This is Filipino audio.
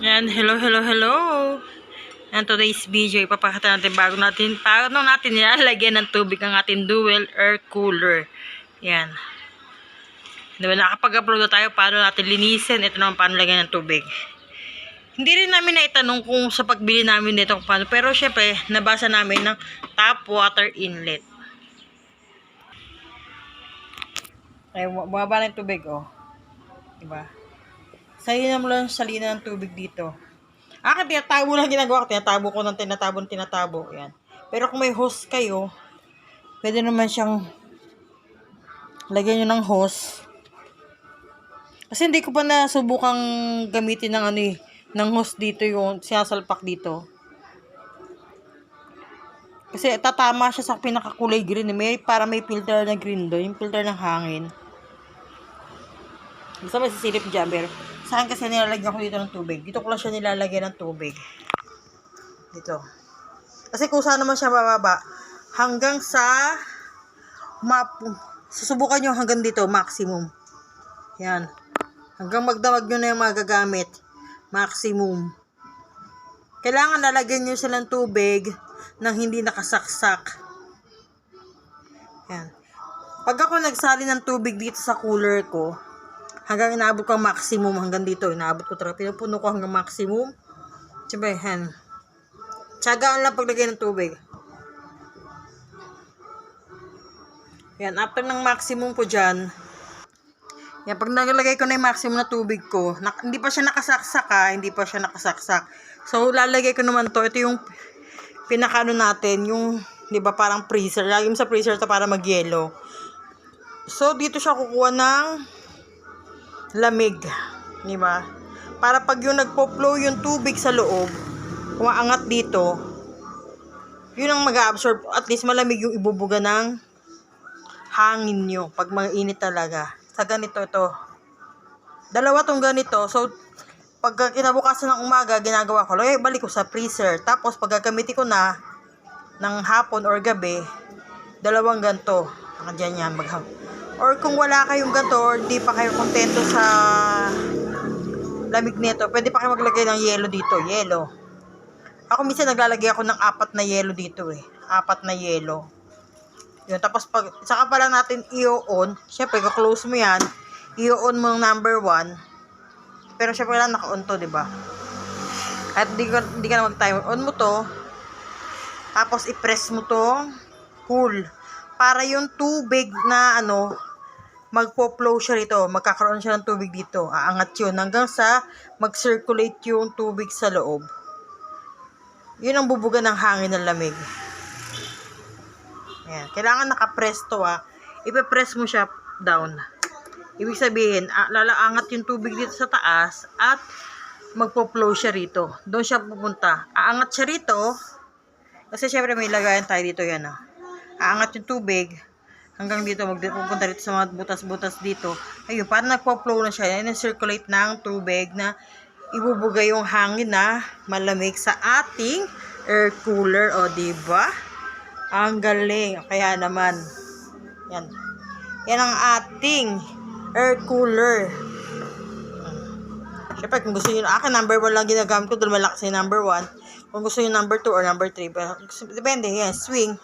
And hello. And today's video, ipapakita natin paano natin nilalagyan ng tubig ang ating dual air cooler. Yan. Diba, nakapag-upload na tayo paano natin linisin. Ito naman paano lagyan ng tubig. Hindi rin namin naitanong kung sa pagbili namin dito kung paano. Pero syempre, nabasa namin ng tap water inlet. Ay, bumaba na yung tubig, oh. Diba? Salina mo lang salina ng tubig dito. Tinatabo lang ginagawa ko. Tinatabo ko ng tinatabo. Yan. Pero kung may hose kayo, pwede naman siyang lagyan nyo ng hose. Kasi hindi ko pa nasubukang gamitin ng ng hose dito, yung sinasalpak dito. Kasi tatama siya sa pinakakulay green. Para may filter na green doon. Yung filter ng hangin. Basta masisilip dyan, pero saan kasi nilalagyan ko dito ng tubig? Dito ko lang siya nilalagyan ng tubig. Dito. Kasi kung saan naman siya bababa, hanggang sa susubukan nyo hanggang dito, maximum. Yan. Hanggang magdamag nyo na yung magagamit. Maximum. Kailangan nalagyan nyo siya ng tubig nang hindi nakasaksak. Yan. Pag ako nagsali ng tubig dito sa cooler ko, hanggang inaabot ko ang maximum, hanggang dito, inaabot ko talaga, pinupuno ko hanggang maximum. Siyempre, yan. Tiyagaan lang paglagay ng tubig. Yan, after ng maximum ko dyan, yan, pag naglagay ko na yung maximum na tubig ko, hindi pa siya nakasaksak hindi pa siya nakasaksak. So, lalagay ko naman to, ito yung pinakano natin, yung, di ba, parang freezer. Lagi mo sa freezer to para mag-yellow. So, dito siya kukuha ng lamig, di ba? Para pag yung nagpo-flow yung tubig sa loob, umaangat dito, yun ang mag-absorb. At least malamig yung ibubuga ng hangin nyo pag mainit talaga. Sa ganito ito. Dalawa tong ganito. So, pag kinabukasan ng umaga, ginagawa ko, balik ko sa freezer. Tapos, pag gagamitin ko na ng hapon or gabi, dalawang ganito. Nakadyan yan, or kung wala kayong ganito or di pa kayo kontento sa lamig nito, pwede pa kayo maglagay ng yelo dito. Yelo. Ako minsan naglalagay ako ng 4 na yelo dito 4 na yelo. Yun. Tapos saka pa lang natin i-on. Siyempre, close mo yan. I-on mo ng number 1. Pero siyempre lang naka-on to, diba? At di ka na mag-timer. On mo to. Tapos i-press mo to. Cool. Para yung tubig na magpo-flow siya rito. Magkakaroon siya ng tubig dito. Aangat yun hanggang sa mag-circulate yung tubig sa loob. Yun ang bubuga ng hangin ng lamig. Ayan. Kailangan nakapress to Ipe-press mo siya down. Ibig sabihin, lalaangat yung tubig dito sa taas at magpo-flow siya rito. Doon siya pupunta. Aangat siya rito. Kasi syempre may lagayan tayo dito yan Aangat yung tubig hanggang dito, magpupunta dito sa mga butas-butas dito. Ayun, parang nagpo-flow na siya. Yan, circulate ng tubig na ibubuga yung hangin na malamig sa ating air cooler. O, diba? Ang galing. Kaya naman, yan. Yan ang ating air cooler. Siyempre, kung gusto nyo, akin number 1 lang ginagamit ko, dahil malakas yung number 1. Kung gusto nyo number 2 or number 3, depende, yan, swing.